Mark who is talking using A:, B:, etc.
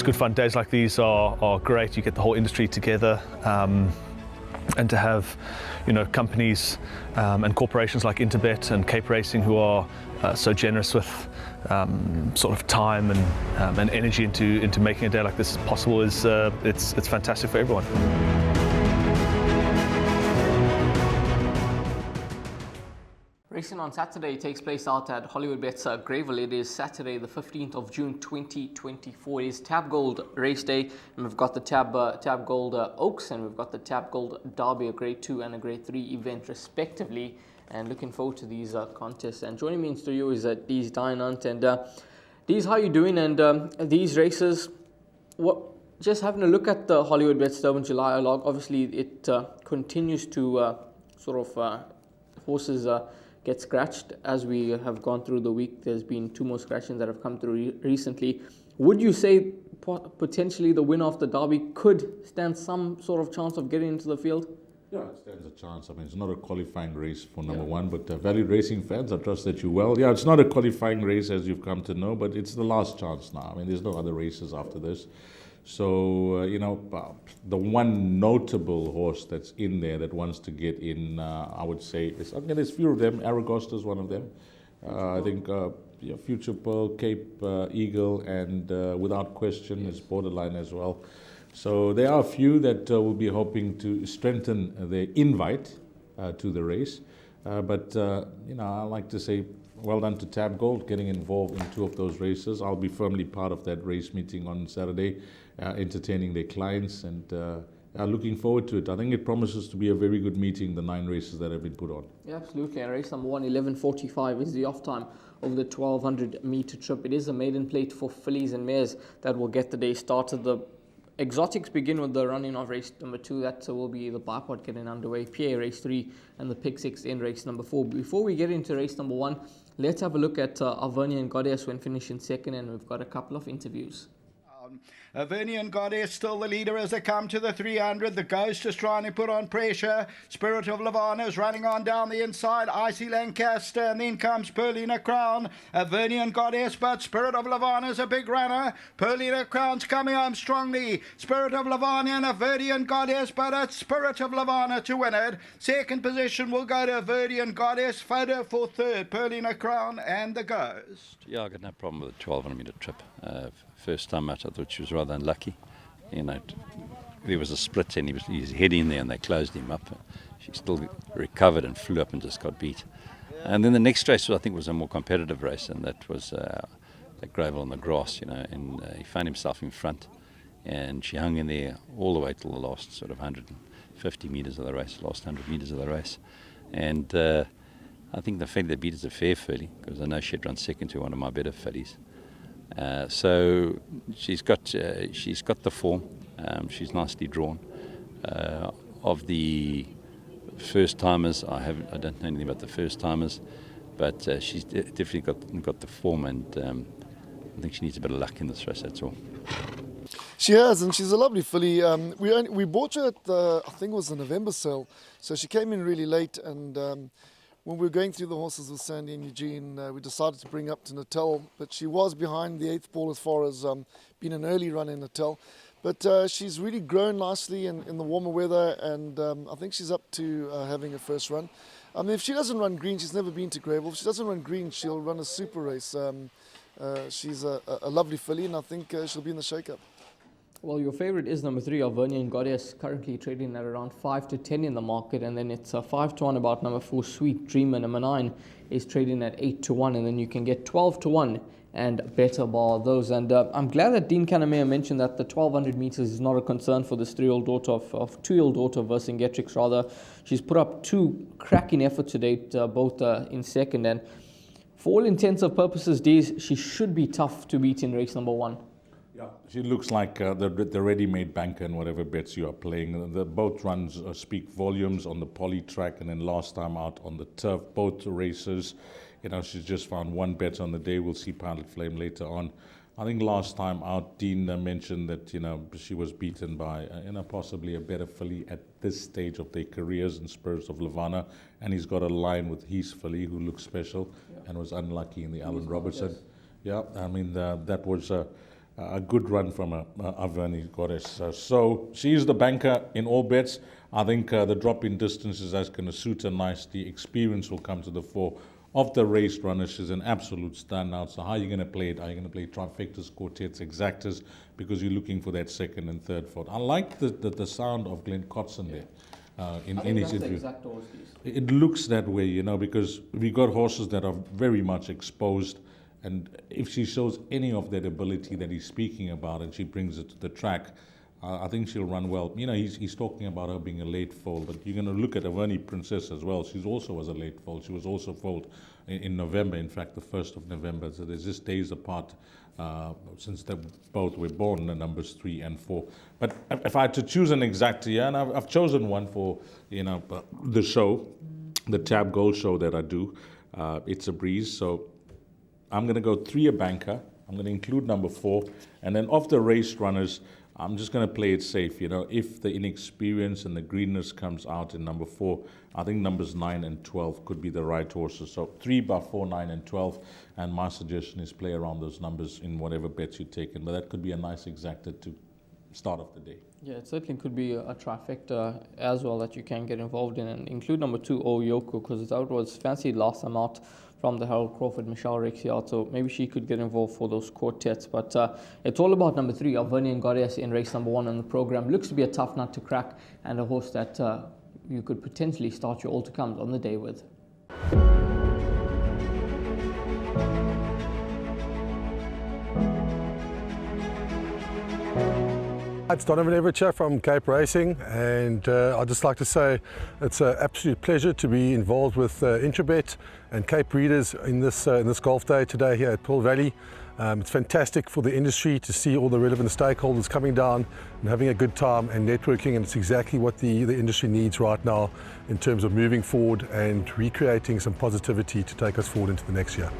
A: good fun. Days like these are great. You get the whole industry together, and to have, companies and corporations like Interbet and Cape Racing who are so generous with sort of time and energy into making a day like this possible is it's fantastic for everyone.
B: Racing on Saturday takes place out at Hollywoodbets Greyville. It is Saturday, the 15th of June, 2024. It is Tab Gold race day, and we've got the Tab Gold Oaks, and we've got the Tab Gold Derby, a Grade 2 and a Grade 3 event, respectively. And looking forward to these contests. And joining me in studio is Dees Dynant. And Dees, how are you doing? And these races, just having a look at the Hollywoodbets Durbanville July log, obviously it continues to horses get scratched as we have gone through the week. There's been 2 more scratchings that have come through recently. Would you say potentially the winner of the Derby could stand some sort of chance of getting into the field?
C: Yeah, it stands a chance. I mean, it's not a qualifying race for number one, but valued racing fans, I trust that you well. Yeah, it's not a qualifying race as you've come to know, but it's the last chance now. I mean, there's no other races after this. So, the one notable horse that's in there that wants to get in, I would say, there's few of them. Aragosta is one of them. I think Future Pearl, Cape Eagle, and without question is borderline as well. So there are a few that will be hoping to strengthen their invite to the race. But I like to say well done to Tab Gold getting involved in 2 of those races. I'll be firmly part of that race meeting on Saturday, entertaining their clients, and looking forward to it. I think it promises to be a very good meeting, the 9 races that have been put on.
B: Yeah, absolutely. And race number 1, 11:45 is the off time of the 1200 meter trip. It is a maiden plate for fillies and mares that will get the day started. The exotics begin with the running of race number 2. That will be the bipod getting underway, PA race 3, and the Pick 6 in race number 4. Before we get into race number 1, let's have a look at Avernian Goddess when finishing second, and we've got a couple of interviews.
D: Avernian Goddess still the leader as they come to the 300. The Ghost is trying to put on pressure. Spirit of Lavana is running on down the inside. Icy Lancaster, and then comes Perlina Crown. Avernian Goddess, but Spirit of Lavana is a big runner. Perlina Crown's coming home strongly. Spirit of Lavana and Avernian Goddess, but it's Spirit of Lavana to win it. Second position will go to Avernian Goddess. Photo for third, Perlina Crown and the Ghost.
E: Yeah, I got no problem with the 1200 meter trip. First time out, I thought she was rather unlucky. There was a split and he was heading in there and they closed him up. She still recovered and flew up and just got beat. And then the next race, I think, was a more competitive race, and that was at Greyville on the grass, and he found himself in front, and she hung in there all the way till the last sort of 150 metres of the race, last 100 metres of the race. And I think the filly that beat is a fair filly, because I know she had run second to one of my better fillies. So she's got the form. She's nicely drawn. Of the first timers, I don't know anything about the first timers, but she's definitely got the form, and I think she needs a bit of luck in this race. That's all.
F: She has, and she's a lovely filly. We bought her at I think it was the November sale, so she came in really late, and when we were going through the horses with Sandy and Eugene, we decided to bring up to Natal, but she was behind the 8th ball as far as being an early run in Natal. But she's really grown nicely in the warmer weather, and I think she's up to having her first run. I mean, if she doesn't run green, she's never been to Greyville. If she doesn't run green, she'll run a super race. She's a lovely filly, and I think she'll be in the shake-up.
B: Well, your favourite is number 3, Avernian Goddess, currently trading at around 5 to 10 in the market, and then it's 5 to 1 about number 4, Sweet Dreamer. Number 9 is trading at 8 to 1, and then you can get 12 to 1 and better bar those. And I'm glad that Dean Canamea mentioned that the 1200 meters is not a concern for this 2-year-old daughter of 2-year-old daughter Vercingetrix. Rather, she's put up 2 cracking efforts to date, both in second, and for all intents and purposes, Dees, she should be tough to beat in race number 1.
C: Yeah, she looks like the ready-made banker in whatever bets you are playing. Both runs speak volumes on the poly track, and then last time out on the turf, both races. She's just found 1 bet on the day. We'll see Pilot Flame later on. I think last time out, Dean mentioned that she was beaten by possibly a better filly at this stage of their careers in Spirits of Lavana, and he's got a line with his filly who looks special and was unlucky in the Alan Robertson.
B: Yes.
C: Yeah, I mean that was a good run from Avani Goddess. So she's the banker in all bets. I think the drop in distances that's going to suit her nice. The experience will come to the fore of the race runner. She's an absolute standout. So how are you going to play it? Are you going to play trifectas, quartets, exactas? Because you're looking for that second and third fourth. I like the sound of Glenn Cotson there. In his interview. It looks that way, you know, because we got horses that are very much exposed, and if she shows any of that ability that he's speaking about and she brings it to the track, I think she'll run well. You know, he's talking about her being a late foal, but you're going to look at Avani Princess as well. She also was a late foal. She was also foaled in November, in fact, the 1st of November. So there's just days apart since they both were born, the numbers 3 and 4. But if I had to choose an exact year, and I've chosen one for, you know, the show, the Tab Gold show that I do, It's a Breeze. So I'm going to go 3 a banker. I'm going to include number 4. And then of the race runners, I'm just going to play it safe. You know, if the inexperience and the greenness comes out in number 4, I think numbers 9 and 12 could be the right horses. So 3 by 4, 9 and 12. And my suggestion is play around those numbers in whatever bets you take. But that could be a nice exacta to start off the day. Yeah,
B: it certainly could be a trifecta as well that you can get involved in, and include number 2, Oyoko, because that was fancied last time out from the Harold Crawford, Michelle Rexiard, so maybe she could get involved for those quartets. But it's all about number 3, Avani Goddess, in race number 1 on the program. Looks to be a tough nut to crack, and a horse that you could potentially start your all to comes on the day with.
G: It's Donovan Everett from Cape Racing, and I'd just like to say it's an absolute pleasure to be involved with Intrabet and Cape Breeders in this golf day today here at Pearl Valley. It's fantastic for the industry to see all the relevant stakeholders coming down and having a good time and networking, and it's exactly what the industry needs right now in terms of moving forward and recreating some positivity to take us forward into the next year.